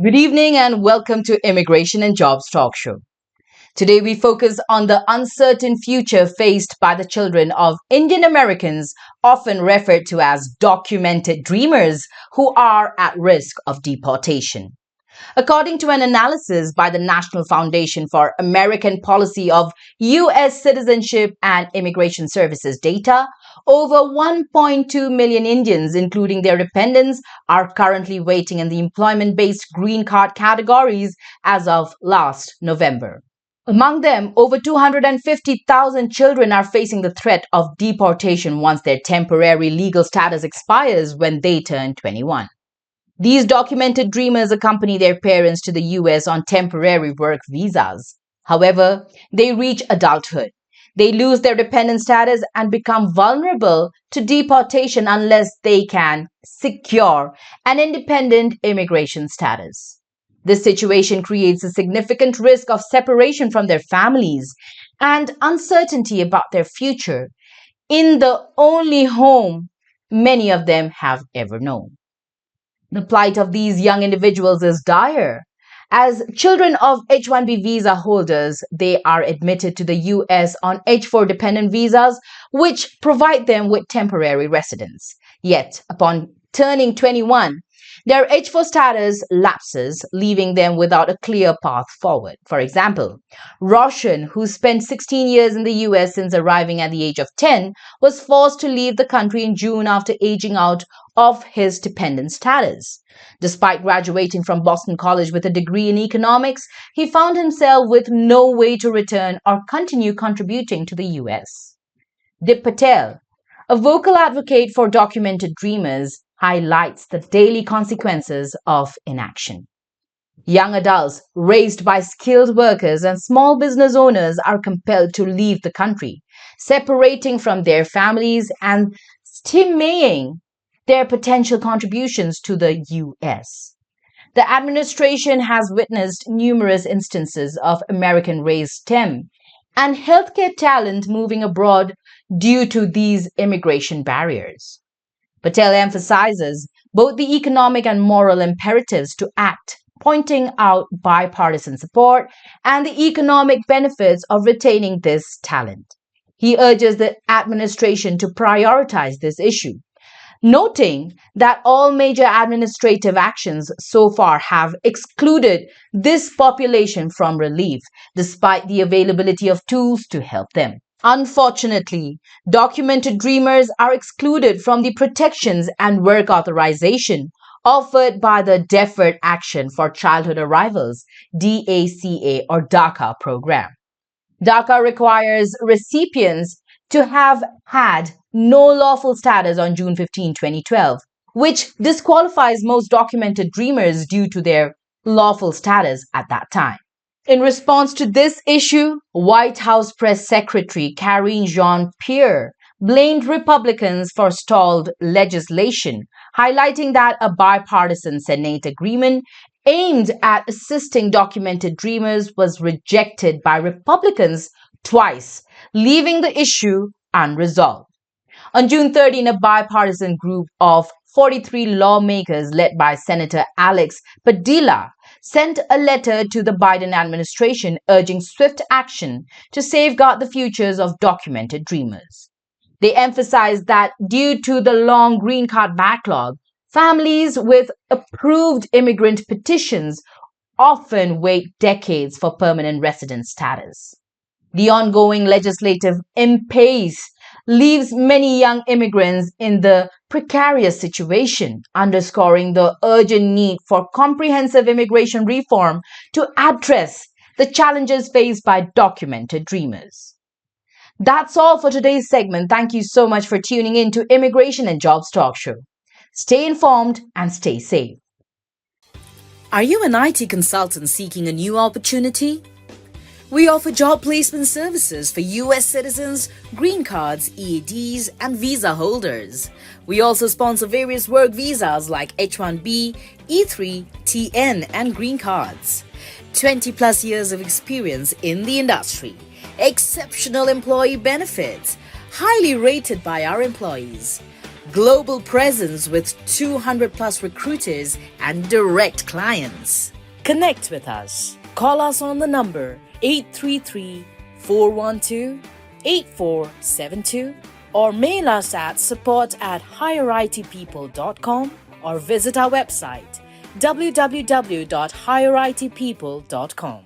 Good evening and welcome to Immigration and Jobs Talk Show. Today we focus on the uncertain future faced by the children of Indian Americans, often referred to as documented dreamers, who are at risk of deportation. According to an analysis by the National Foundation for American Policy of U.S. Citizenship and Immigration Services data, over 1.2 million Indians, including their dependents, are currently waiting in the employment-based green card categories as of last November. Among them, over 250,000 children are facing the threat of deportation once their temporary legal status expires when they turn 21. These documented dreamers accompany their parents to the U.S. on temporary work visas. However, they reach adulthood. They lose their dependent status and become vulnerable to deportation unless they can secure an independent immigration status. This situation creates a significant risk of separation from their families and uncertainty about their future in the only home many of them have ever known. The plight of these young individuals is dire. As children of H-1B visa holders, they are admitted to the U.S. on H-4 dependent visas, which provide them with temporary residence. Yet, upon turning 21, their H-4 status lapses, leaving them without a clear path forward. For example, Roshan, who spent 16 years in the U.S. since arriving at the age of 10, was forced to leave the country in June after aging out of his dependent status. Despite graduating from Boston College with a degree in economics, he found himself with no way to return or continue contributing to the U.S. Dip Patel, a vocal advocate for documented dreamers, highlights the daily consequences of inaction. Young adults raised by skilled workers and small business owners are compelled to leave the country, separating from their families and stymieing their potential contributions to the U.S. The administration has witnessed numerous instances of American-raised STEM and healthcare talent moving abroad due to these immigration barriers. Patel emphasizes both the economic and moral imperatives to act, pointing out bipartisan support and the economic benefits of retaining this talent. He urges the administration to prioritize this issue, noting that all major administrative actions so far have excluded this population from relief, despite the availability of tools to help them. Unfortunately, documented dreamers are excluded from the protections and work authorization offered by the Deferred Action for Childhood Arrivals (DACA) or DACA program. DACA requires recipients to have had no lawful status on June 15, 2012, which disqualifies most documented dreamers due to their lawful status at that time. In response to this issue, White House Press Secretary Karine Jean-Pierre blamed Republicans for stalled legislation, highlighting that a bipartisan Senate agreement aimed at assisting documented dreamers was rejected by Republicans twice, leaving the issue unresolved. On June 13, a bipartisan group of 43 lawmakers led by Senator Alex Padilla sent a letter to the Biden administration urging swift action to safeguard the futures of documented dreamers. They emphasized that due to the long green card backlog, families with approved immigrant petitions often wait decades for permanent resident status. The ongoing legislative impasse leaves many young immigrants in the precarious situation, underscoring the urgent need for comprehensive immigration reform to address the challenges faced by documented dreamers. That's all for today's segment. Thank you so much for tuning in to Immigration and Jobs Talk Show. Stay informed and stay safe. Are you an IT consultant seeking a new opportunity? We offer job placement services for U.S. citizens, green cards, EADs, and visa holders. We also sponsor various work visas like H-1B, E-3, TN, and green cards. 20 plus years of experience in the industry. Exceptional employee benefits. Highly rated by our employees. Global presence with 200 plus recruiters and direct clients. Connect with us. Call us on the number 833 412 8472 or mail us at support@higheritpeople.com or visit our website www.higheritpeople.com.